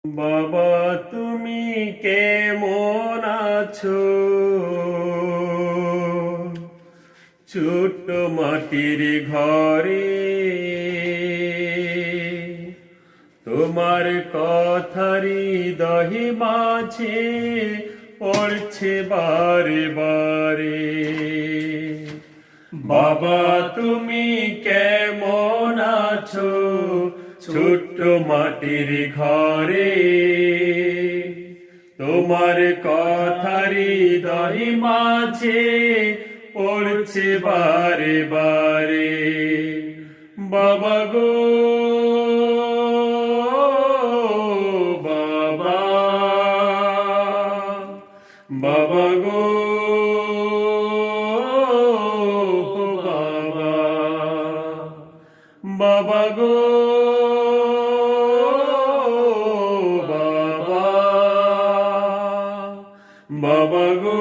বাবা তুমি কেমন আছো? ছোট্ট মাটির ঘরে তোমার কথারি দহি মাঝে পড়ছে বারে বারে। বাবা তুমি কেমন আছো? ছোট্ট মাটির ঘরে তোমার কথারি দহি মাঝে পড়ছে বারে বারে। বাবা গো বাবা, বাবা গো বাবা, বাবা গো বাবা, বাবা গো